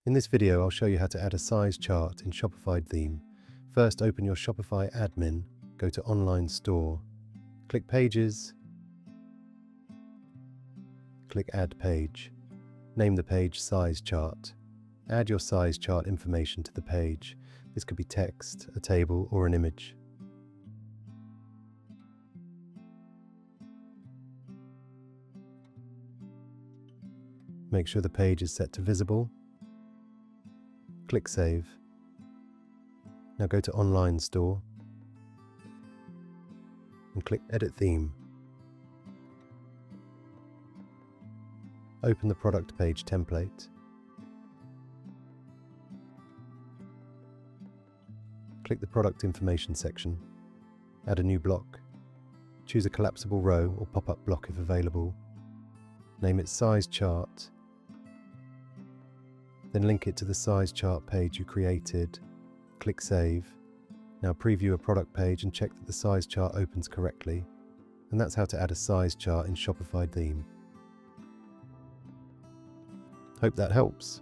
In this video, I'll show you how to add a size chart in Shopify theme. First, open your Shopify admin, go to Online Store, click Pages, click Add Page. Name the page Size Chart. Add your size chart information to the page. This could be text, a table, or an image. Make sure the page is set to visible. Click Save. Now go to Online Store and click Edit Theme. Open the product page template. Click the product information section. Add a new block. Choose a collapsible row or pop-up block if available. Name it Size Chart. Then link it to the size chart page you created. Click Save. Now preview a product page and check that the size chart opens correctly. And that's how to add a size chart in Shopify theme. Hope that helps.